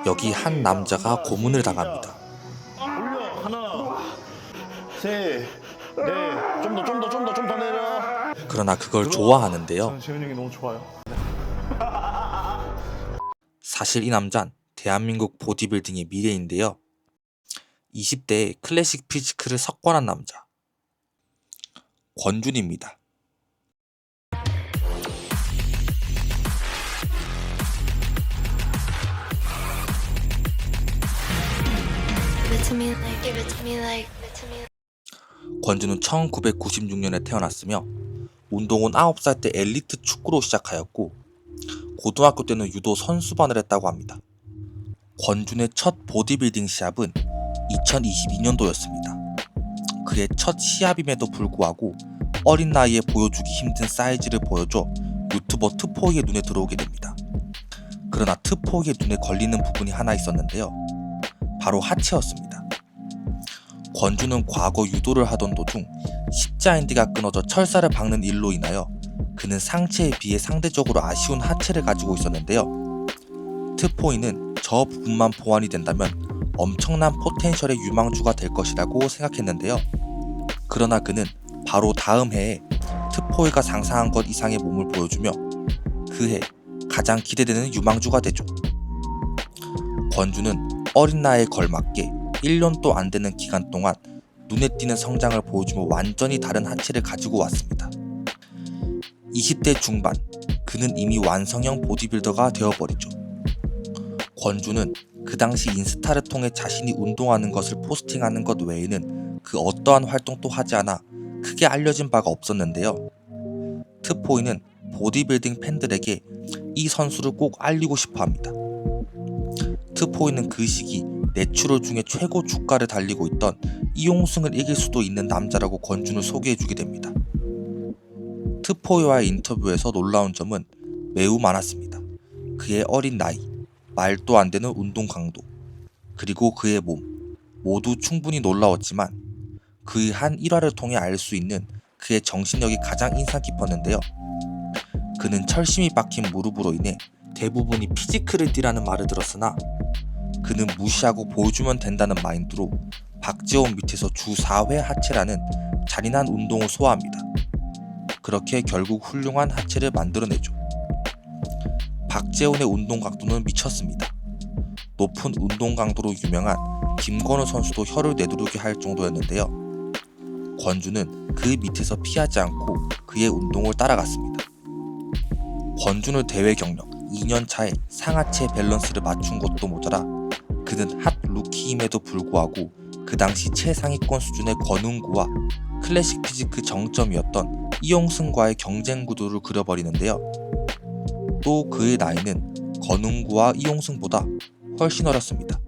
여기 한 남자가 고문을 당합니다. 올려. 하나, 셋, 넷. 좀 더 내려. 그러나 그걸 좋아하는데요. 저는 재훈이 형이 너무 좋아요. 사실 이 남잔 대한민국 보디빌딩의 미래인데요. 20대에 클래식 피지크를 석권한 남자 권준입니다. 권준은 1996년에 태어났으며 운동은 9살 때 엘리트 축구로 시작하였고 고등학교 때는 유도 선수반을 했다고 합니다. 권준의 첫 보디빌딩 시합은 2022년도였습니다. 그의 첫 시합임에도 불구하고 어린 나이에 보여주기 힘든 사이즈를 보여줘 유튜버 트포이의 눈에 들어오게 됩니다. 그러나 트포이의 눈에 걸리는 부분이 하나 있었는데요. 바로 하체였습니다. 권준은 과거 유도를 하던 도중 십자인대가 끊어져 철사를 박는 일로 인하여 그는 상체에 비해 상대적으로 아쉬운 하체를 가지고 있었는데요. 트포이는 저 부분만 보완이 된다면 엄청난 포텐셜의 유망주가 될 것이라고 생각했는데요. 그러나 그는 바로 다음 해에 트포이가 상상한 것 이상의 몸을 보여주며 그해 가장 기대되는 유망주가 되죠. 권준은 어린 나이에 걸맞게 1년도 안 되는 기간 동안 눈에 띄는 성장을 보여주며 완전히 다른 하체를 가지고 왔습니다. 20대 중반, 그는 이미 완성형 보디빌더가 되어버리죠. 권준은 그 당시 인스타를 통해 자신이 운동하는 것을 포스팅하는 것 외에는 그 어떠한 활동도 하지 않아 크게 알려진 바가 없었는데요. 트포이는 보디빌딩 팬들에게 이 선수를 꼭 알리고 싶어 합니다. 트포이는 그 시기 내추럴 중에 최고 주가를 달리고 있던 이용승을 이길 수도 있는 남자라고 권준을 소개해주게 됩니다. 트포이와의 인터뷰에서 놀라운 점은 매우 많았습니다. 그의 어린 나이, 말도 안 되는 운동 강도, 그리고 그의 몸 모두 충분히 놀라웠지만 그의 한 일화를 통해 알 수 있는 그의 정신력이 가장 인상 깊었는데요. 그는 철심이 박힌 무릎으로 인해 대부분이 피지크를 뛰라는 말을 들었으나 그는 무시하고 보여주면 된다는 마인드로 박재원 밑에서 주 4회 하체라는 잔인한 운동을 소화합니다. 그렇게 결국 훌륭한 하체를 만들어내죠. 박재훈의 운동 각도는 미쳤습니다. 높은 운동 강도로 유명한 김건우 선수도 혀를 내두르게 할 정도였는데요. 권준은 그 밑에서 피하지 않고 그의 운동을 따라갔습니다. 권준의 대회 경력 2년 차에 상하체 밸런스를 맞춘 것도 모자라 그는 핫 루키임에도 불구하고 그 당시 최상위권 수준의 권웅구와 클래식 피지크 정점이었던 이용승과의 경쟁 구도를 그려버리는데요. 또 그의 나이는 권웅구와 이용승보다 훨씬 어렸습니다.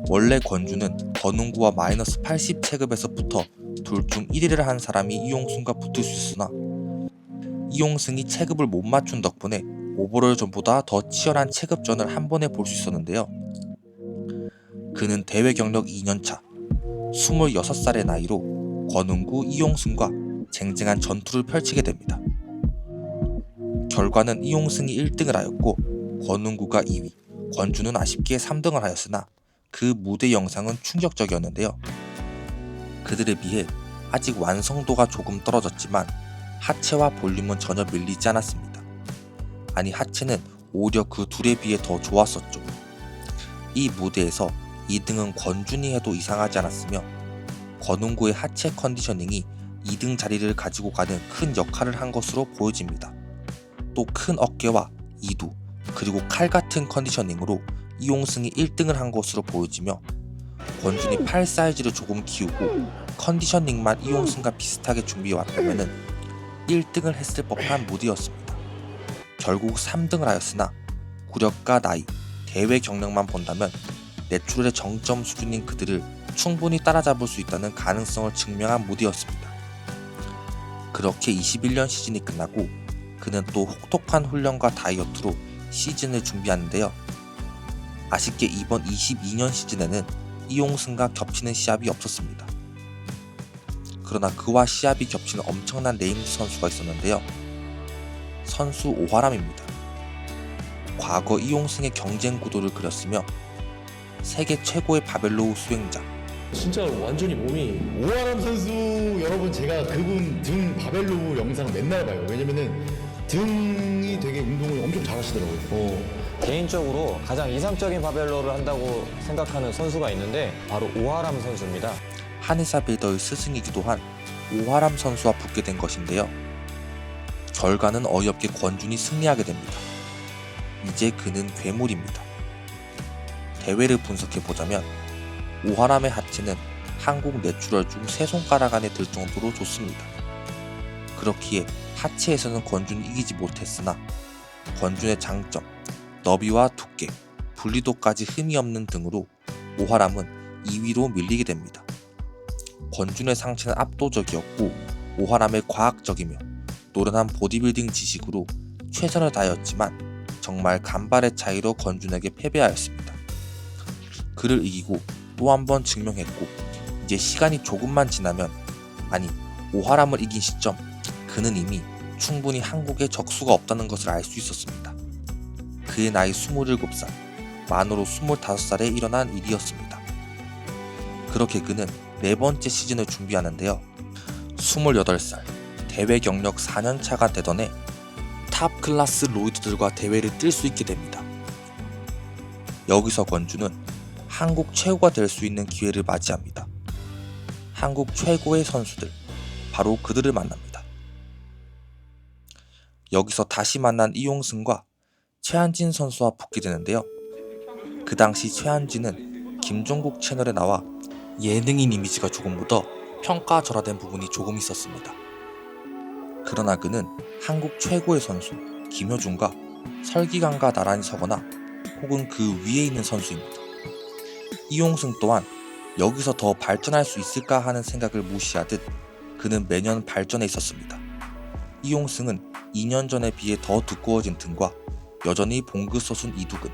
원래 권준은 권웅구와 마이너스 80 체급에서부터 둘 중 1위를 한 사람이 이용승과 붙을 수 있으나 이용승이 체급을 못 맞춘 덕분에 오버롤전보다 더 치열한 체급전을 한 번에 볼 수 있었는데요. 그는 대회 경력 2년차 26살의 나이로 권웅구 이용승과 쟁쟁한 전투를 펼치게 됩니다. 결과는 이용승이 1등을 하였고 권웅구가 2위, 권준은 아쉽게 3등을 하였으나 그 무대 영상은 충격적이었는데요. 그들에 비해 아직 완성도가 조금 떨어졌지만 하체와 볼륨은 전혀 밀리지 않았습니다. 아니 하체는 오히려 그 둘에 비해 더 좋았었죠. 이 무대에서 2등은 권준이 해도 이상하지 않았으며 권웅구의 하체 컨디셔닝이 2등 자리를 가지고 가는 큰 역할을 한 것으로 보여집니다. 또 큰 어깨와 이두 그리고 칼 같은 컨디셔닝으로 이용승이 1등을 한 것으로 보여지며 권준이 팔 사이즈를 조금 키우고 컨디셔닝만 이용승과 비슷하게 준비해왔다면 1등을 했을 법한 무대였습니다. 결국 3등을 하였으나 구력과 나이, 대회 경력만 본다면 내추럴의 정점 수준인 그들을 충분히 따라잡을 수 있다는 가능성을 증명한 무대였습니다. 그렇게 21년 시즌이 끝나고 그는 또 혹독한 훈련과 다이어트로 시즌을 준비하는데요. 아쉽게 이번 22년 시즌에는 이용승과 겹치는 시합이 없었습니다. 그러나 그와 시합이 겹치는 엄청난 네임드 선수가 있었는데요. 선수 오하람입니다. 과거 이용승의 경쟁 구도를 그렸으며 세계 최고의 바벨로우 수행자, 진짜 완전히 몸이 오하람 선수 여러분, 제가 그분 등 바벨로우 영상 맨날 봐요. 왜냐면은 등이 되게 운동을 엄청 잘하시더라고요. 개인적으로 가장 이상적인 바벨로를 한다고 생각하는 선수가 있는데 바로 오하람 선수입니다. 하네사 베더의 스승이기도 한 오하람 선수와 붙게 된 것인데요. 결과는 어이없게 권준이 승리하게 됩니다. 이제 그는 괴물입니다. 대회를 분석해보자면 오하람의 하체는 한국 내추럴 중 3손가락 안에 들 정도로 좋습니다. 그렇기에 하체에서는 권준이 이기지 못했으나 권준의 장점, 너비와 두께, 분리도까지 흠이 없는 등으로 오하람은 2위로 밀리게 됩니다. 권준의 상체는 압도적이었고 오하람의 과학적이며 노련한 보디빌딩 지식으로 최선을 다하였지만 정말 간발의 차이로 권준에게 패배하였습니다. 그를 이기고 또 한 번 증명했고 이제 시간이 조금만 지나면, 아니 오하람을 이긴 시점, 그는 이미 충분히 한국에 적수가 없다는 것을 알 수 있었습니다. 그의 나이 27살, 만으로 25살에 일어난 일이었습니다. 그렇게 그는 4번째 시즌을 준비하는데요. 28살, 대회 경력 4년차가 되던 해 탑 클래스 로이드들과 대회를 뛸 수 있게 됩니다. 여기서 권준은 한국 최고가 될 수 있는 기회를 맞이합니다. 한국 최고의 선수들, 바로 그들을 만납니다. 여기서 다시 만난 이용승과 최한진 선수와 붙게 되는데요. 그 당시 최한진은 김종국 채널에 나와 예능인 이미지가 조금 묻어 평가절하된 부분이 조금 있었습니다. 그러나 그는 한국 최고의 선수 김효준과 설기강과 나란히 서거나 혹은 그 위에 있는 선수입니다. 이용승 또한 여기서 더 발전할 수 있을까 하는 생각을 무시하듯 그는 매년 발전해 있었습니다. 이용승은 2년 전에 비해 더 두꺼워진 등과 여전히 봉긋 솟은 이두근,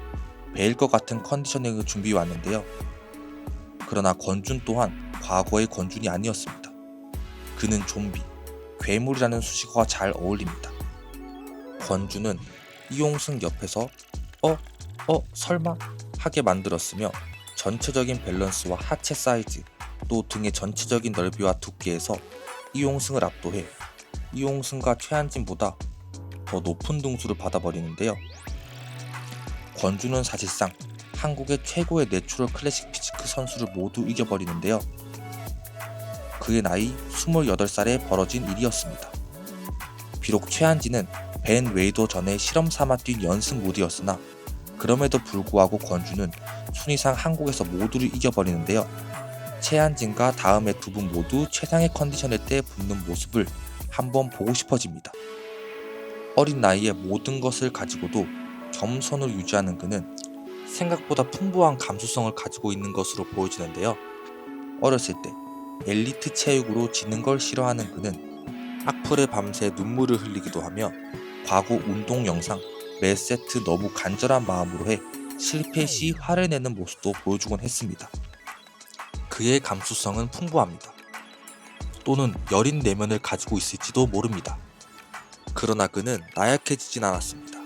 베일 것 같은 컨디셔닝을 준비해 왔는데요. 그러나 권준 또한 과거의 권준이 아니었습니다. 그는 좀비, 괴물이라는 수식어가 잘 어울립니다. 권준은 이용승 옆에서 설마? 하게 만들었으며 전체적인 밸런스와 하체 사이즈, 또 등의 전체적인 넓이와 두께에서 이용승을 압도해 이용승과 최한진보다 더 높은 등수를 받아버리는데요. 권준은 사실상 한국의 최고의 내추럴 클래식 피지크 선수를 모두 이겨버리는데요. 그의 나이 28살에 벌어진 일이었습니다. 비록 최한진은 벤 웨이더 전에 실험 삼아 뛴 연습 무대였으나 그럼에도 불구하고 권준은 순위상 한국에서 모두를 이겨버리는데요. 최한진과 다음의 두 분 모두 최상의 컨디션일 때 붙는 모습을 한번 보고 싶어집니다. 어린 나이에 모든 것을 가지고도 겸손을 유지하는 그는 생각보다 풍부한 감수성을 가지고 있는 것으로 보여지는데요. 어렸을 때 엘리트 체육으로 지는 걸 싫어하는 그는 악플에 밤새 눈물을 흘리기도 하며 과거 운동 영상 매 세트 너무 간절한 마음으로 해 실패 시 화를 내는 모습도 보여주곤 했습니다. 그의 감수성은 풍부합니다. 또는 여린 내면을 가지고 있을지도 모릅니다. 그러나 그는 나약해지진 않았습니다.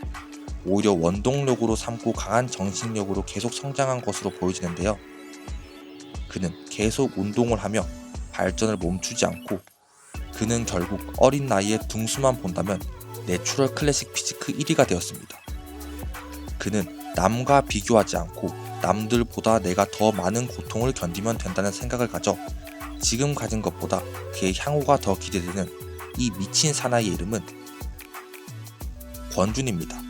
오히려 원동력으로 삼고 강한 정신력으로 계속 성장한 것으로 보여지는데요. 그는 계속 운동을 하며 발전을 멈추지 않고 그는 결국 어린 나이에 등수만 본다면 내추럴 클래식 피지크 1위가 되었습니다. 그는 남과 비교하지 않고 남들보다 내가 더 많은 고통을 견디면 된다는 생각을 가져 지금 가진 것보다 그의 향후가 더 기대되는 이 미친 사나이의 이름은 권준입니다.